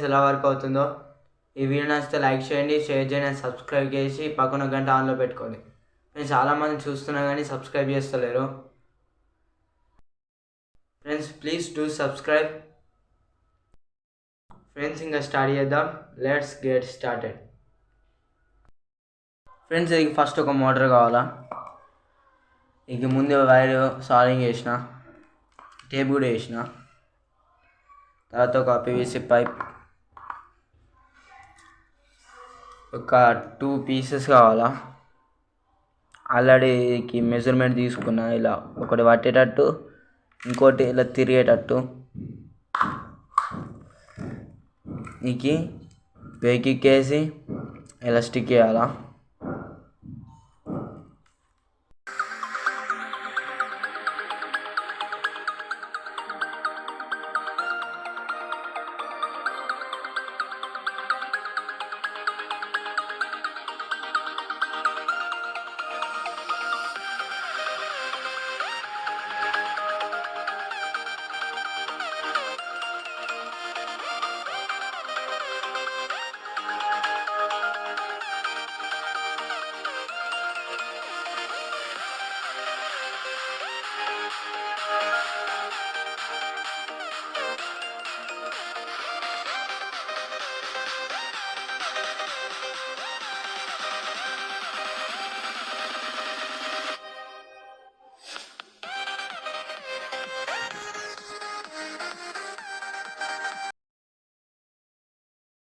ఎలా వర్క్ అవుతుందో. ఈ వీడియో నచ్చితే లైక్ చేయండి, షేర్ చేయండి, సబ్స్క్రైబ్ చేసి పక్కన గంట ఆన్లో పెట్టుకోండి. నేను చాలామంది చూస్తున్నా కానీ సబ్స్క్రైబ్ చేస్తలేరు. Friends please do subscribe. Friends ఇంకా స్టార్ట్ చేద్దాం. Let's get started. ఫ్రెండ్స్ ఇది ఫస్ట్ ఒక మోటార్ కావాలా. ఇక ముందు వైర్ సాల్వింగ్ చేసిన, టేప్ కూడా వేసిన. తర్వాత ఒక పీవీసీ పైప్, ఒక 2 పీసెస్ కావాలా. ఆల్రెడీకి మెజర్మెంట్ తీసుకున్నా. ఇలా ఒకటి పట్టేటట్టు, ఇంకోటి ఇలా తిరిగేటట్టు. నీకు వెహికిక్కేసి ఇలా స్టిక్ చేయాలా.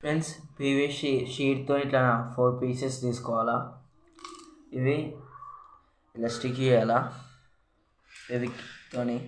ఫ్రెండ్స్ పీవీసీ షీట్తో ఇట్లా 4 పీసెస్ తీసుకోవాలా. ఇవి ఇలా స్టిక్ చేయాలా ఫెవిక్తోని.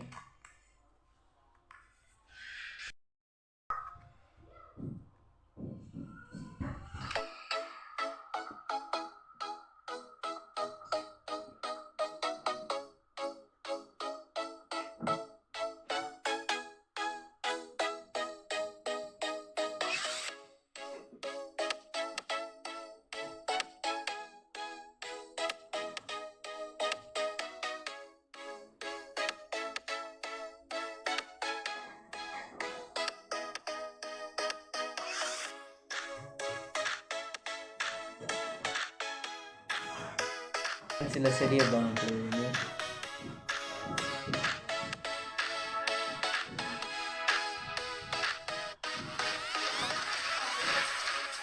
ఇలా సెట్ చేద్దాం ఉంటుంది.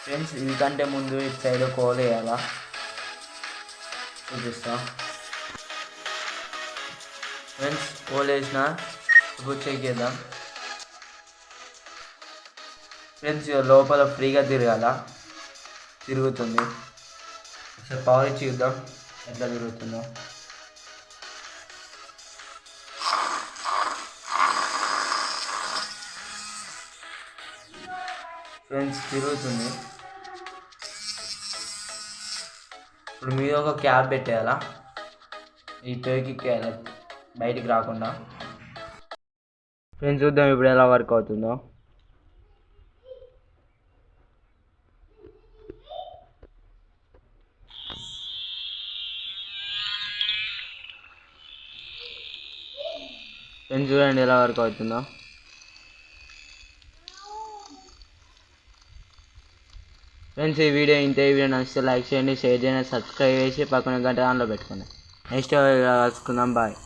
ఫ్రెండ్స్ ఇంకంటే ముందు ఇటు సైడ్ కోల్ వేయాలా, చూపిస్తా. ఫ్రెండ్స్ కోల్ వేసిన, ఇప్పుడు చెక్ చేద్దాం. ఫ్రెండ్స్ లోపల ఫ్రీగా తిరగాల, తిరుగుతుంది. ఒకసారి పవర్ ఇచ్చి చూద్దాం ఎట్లా తిరుగుతుందో. ఫ్రెండ్స్ తిరుగుతుంది. ఇప్పుడు మీద ఒక క్యాప్ పెట్టేయాలా, ఈ పేకి ఎక్కేయాలి బయటికి రాకుండా. ఫ్రెండ్స్ చూద్దాం ఇప్పుడు ఎలా వర్క్ అవుతుందో. ఫ్రెండ్స్ చూడండి ఎలా వర్క్ అవుతుందో. ఫ్రెండ్స్ ఈ వీడియో నచ్చితే లైక్ చేయండి, షేర్ చేయండి, సబ్స్క్రైబ్ చేసి పక్కన గంట ఆన్లో పెట్టుకోండి. నెక్స్ట్ కలుసుకుందాం. బాయ్.